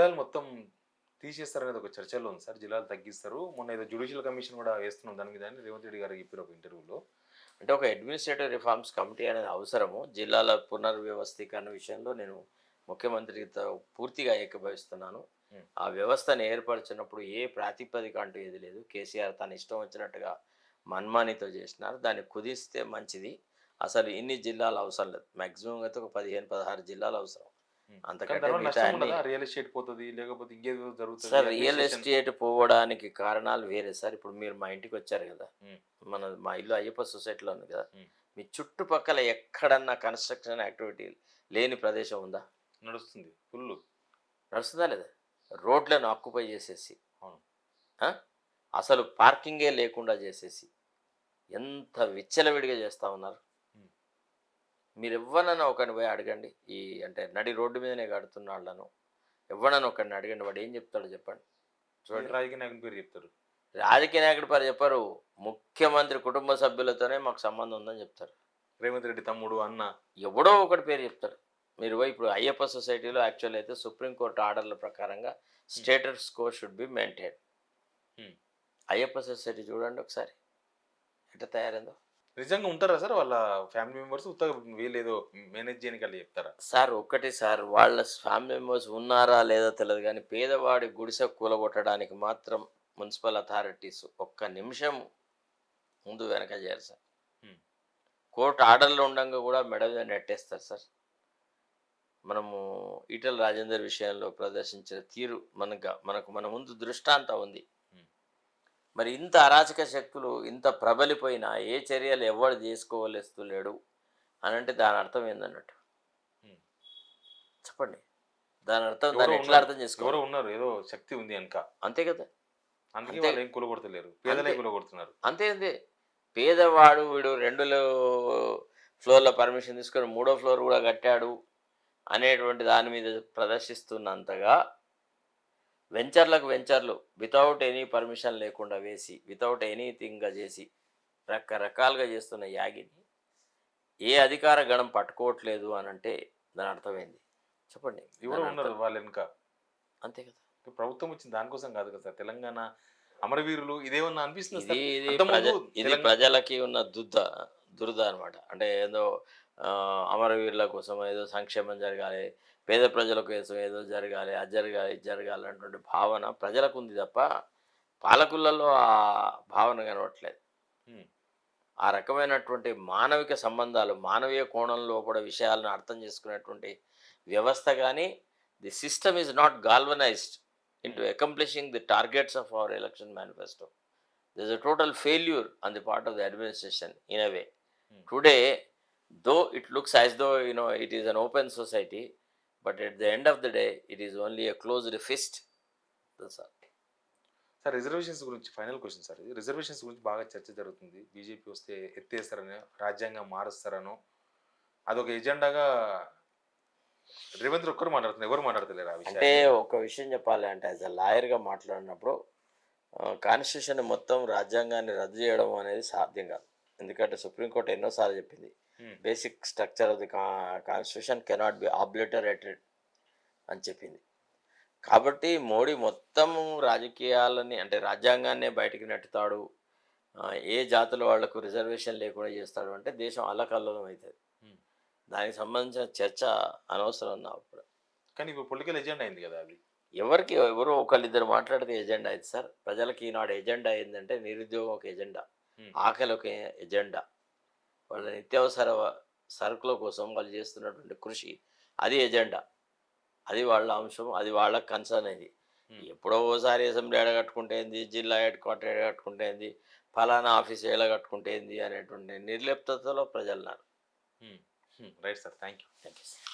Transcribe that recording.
జిల్లాలు మొత్తం తీసేస్తారనేది ఒక చర్చలో ఉంది సార్. జిల్లాలు తగ్గిస్తారు. మొన్న ఏదో జ్యుడిషియల్ కమిషన్ కూడా వేస్తున్నాం దాని మీద అని రేవంత్ రెడ్డి గారు చెప్పారు ఒక ఇంటర్వ్యూలో. అంటే ఒక అడ్మినిస్ట్రేటివ్ రిఫార్మ్స్ కమిటీ అనేది అవసరము. జిల్లాల పునర్వ్యవస్థీకరణ విషయంలో నేను ముఖ్యమంత్రితో పూర్తిగా ఏకీభవిస్తున్నాను. హ్మ్. ఆ వ్యవస్థను ఏర్పరిచినప్పుడు ఏ ప్రాతిపదిక అంటూ ఏది లేదు. కేసీఆర్ తన ఇష్టం వచ్చినట్టుగా మన్మానితో చేసినారు. దాన్ని కుదిస్తే మంచిది. అసలు ఇన్ని జిల్లాలు అవసరం లేదు. మాక్సిమం అయితే ఒక 15, 16 జిల్లాలు అవసరం. హ్మ్. కానీ అంతకంటే దానివల్ల మిగతా నష్టం అన్ని ఉండదా? రియల్ ఎస్టేట్ పోతది. లేకపోతే ఇంకేదో జరుగుతది. Sir real administration. ఎస్టేట్ పోవడానికి కారణాలు వేరే సార్. ఇప్పుడు మీరు మా ఇంటికి వచ్చారు కదా! హ్మ్. మా ఇల్లు అయ్యప్ప సొసైటీలో ఉంది కదా! హ్మ్. మీ చుట్టుపక్కల ఎక్కడన్నా కన్‌స్ట్రక్షన్ యాక్టివిటీ లేని ప్రదేశం ఉందా? నడుస్తుంది. ఫుల్లు. నడుస్తుందా లేదా? రోడ్లను ఆక్యుపై చేసేసి, అవును. ఆ! అసలు పార్కింగే లేకుండా చేసేసి, ఎంత విచ్చలవిడిగా చేస్తా ఉన్నారు. హ్మ్. మీరెవ్వనన్నా ఒకరిని పోయి అడగండి. అంటే నడి రోడ్డు మీదనే కడుతున్నాళ్ళను. ఎవ్వనన్నా ఒకరిని అడగండి. వాడు ఏం చెప్తాడో చెప్పండి. ఏ చూడండి. రాజకీయ నాయకుని పేరు చెప్తారు. రాజకీయ నాయకుడి పేరు చెప్పరు. ముఖ్యమంత్రి కుటుంబ సభ్యులతోనే మాకు సంబంధం ఉందని చెప్తారు. రేవంత్ రెడ్డి తమ్ముడు, అన్న. ఎవడో ఒకటి పేరు చెప్తాడు. మీరు పోయి ఇప్పుడు అయ్యప్ప సొసైటీలో యాక్చువల్ అయితే సుప్రీం కోర్ట్ ఆర్డర్‌ల ప్రకారంగా హ్మ్. Status quo should be maintained. హ్మ్. అయ్యప్ప సొసైటీ చూడండి ఒకసారి ఎట్లా తయారైందో. నిజంగా ఉంటారా సార్ వాళ్ళ ఫ్యామిలీ మెంబర్స్? ఉత్తగా వీళ్ళేదో మేనేజ్ చేయనీకి అట్లా చెప్తారా? సార్ ఒక్కటే సార్ వాళ్ళ ఫ్యామిలీ మెంబర్స్ ఉన్నారా లేదో తెలవదు గానీ పేదవాడి గుడిసె కూలగొట్టడానికి మాత్రం మున్సిపల్ అథారిటీస్ ఒక్క నిమిషం ముందు వెనక చేయరు సార్. హ్మ్. కోర్ట్ ఆర్డర్‌లు ఉండంగా కూడా మెడ మీద నెట్టేస్తారు సార్. మనము ఈటెల రాజేందర్ విషయంలో ప్రదర్శించిన తీరు మనకు మన ముందు దృష్టాంతం ఉంది. హ్మ్. మరి ఇంత అరాచక శక్తులు ఇంత ప్రబలిపోయినా ఏ చర్యలు ఎవడు చేసుకోలేస్తలేడు అనంటే దాని అర్థం ఏందన్నట్టు హ్మ్. చెప్పండి. దాని అర్థం ఎవరో దాన్ని ఎట్లా ఉన్నారు. అర్థం ఎవరో చేసుకోవాలి? ఉన్నారు. ఏదో శక్తి ఉంది ఎనక. అంతే కదా! అందుకే అంతే. వాళ్ళేం కూలగొడతలేరు. పేదలే అంతే. కూలగొడుతున్నారు. అంతే అంతే. పేదవాడు వీడు 2 ఫ్లోర్‌ల పర్మిషన్ తీసుకొని మూడో ఫ్లోర్ కూడా కట్టాడు అనేటువంటి దాని మీద ప్రదర్శిస్తున్నంతగా వెంచర్లు వితౌట్ ఎనీ పర్మిషన్ లేకుండా వేసి, వితౌట్ ఎనీథింగ్‌గా చేసి, రకరకాలుగా చేస్తున్న యాగిని ఏ అధికార గణం పట్టుకోవట్లేదు అనంటే దాని అర్థమేంది? చెప్పండి. ఎవరో దాని ఉన్నారు అర్థం వాళ్ళెనక. అంతే కదా! ప్రభుత్వం వచ్చింది దానికోసం కాదు కదా సార్. తెలంగాణ అమరవీరులు ఇదేమన్నా అనిపిస్తుందా ఇది సార్? ఇది ప్రజ అంతకుముందు ఇది ప్రజలకి ఉన్న దురద అనమాట. అంటే ఏదో అమరవీరుల కోసం ఏదో సంక్షేమం జరగాలి, పేద ప్రజల కోసం ఏదో జరగాలి, అది జరగాలి, ఇది జరగాలి అన్నటువంటి భావన ప్రజలకుంది తప్ప, పాలకులలో ఆ భావన కనపట్లేదు. హ్మ్. ఆ రకమైనటువంటి మానవిక సంబంధాలు, మానవీయ కోణంలో కూడా విషయాలను అర్థం చేసుకునేటువంటి వ్యవస్థ గాని, the system is not galvanized hmm. Into accomplishing the targets of our election manifesto. There's a total failure on the part of the administration in a way. హ్మ్. Today, though it looks as though it is an open society, but at the end of the day, it is only a closed fist. That's all. Sir reservations గురించి final question sir ఇది. Reservations గురించి బాగా చర్చ జరుగుతుంది. BJP వస్తే ఎత్తేస్తారనో, రాజ్యాంగం మారుస్తారనో, అదొక ఎజెండాగా రేవంత్ రెడ్డి ఒక్కరు మాట్లాడుతున్నారు. ఎవరు మాట్లాడతలేరు ఆ అంటే విషయాన్ని. ఒక విషయం చెప్పాలి అంటే యాజ్ అ లాయర్గా మాట్లాడినప్పుడు కాన్స్టిట్యూషన్ మొత్తం రాజ్యాంగాన్ని రద్దు చేయడం అనేది సాధ్యం కాదు. ఎందుకంటే సుప్రీంకోర్టు ఎన్నోసార్లు చెప్పింది హ్మ్. Basic structure of the constitution cannot be obliterated అని చెప్పింది. కాబట్టి మోడీ మొత్తం రాజకీయాలని అంటే రాజ్యాంగాన్నే బయటికి నెట్టుతాడు. ఏ జాతుల వాళ్లకు రిజర్వేషన్ లేకుండా చేస్తాడు అంటే దేశం అల్లకల్లోలం అవుతుంది. హ్మ్. దానికి సంబంధించిన చర్చ అనవసరం నా అప్పుడు. కానీ ఇప్పుడు పొలిటికల్ ఎజెండా అయింది కదా అది. ఎవరో ఒకళ్ళిద్దరు మాట్లాడితే ఎజెండా అయింది సార్. ప్రజలకి ఈనాడు ఎజెండా ఏంటంటే నిరుద్యోగం ఒక ఎజెండా, హ్మ్. ఆకలి ఒక ఎజెండా, వాళ్ళ నిత్యావసర సరుకుల కోసం వాళ్ళు చేస్తున్నటువంటి కృషి అది ఎజెండా. అది వాళ్ళ అంశం. అది వాళ్ళ కన్సర్న్ అయింది. హ్మ్. ఎప్పుడో ఓసారి అసెంబ్లీ ఎడగట్టుకుంటే ఏంది, జిల్లా హెడ్ క్వార్టర్ ఎడగట్టుకుంటే ఏంది, ఫలానా ఆఫీస్ ఎడగట్టుకుంటే ఏంది అనేటువంటి నిర్లిప్తతలో ప్రజలున్నారు. హ్మ్. హ్మ్. Right sir. Thank you. Thank you sir.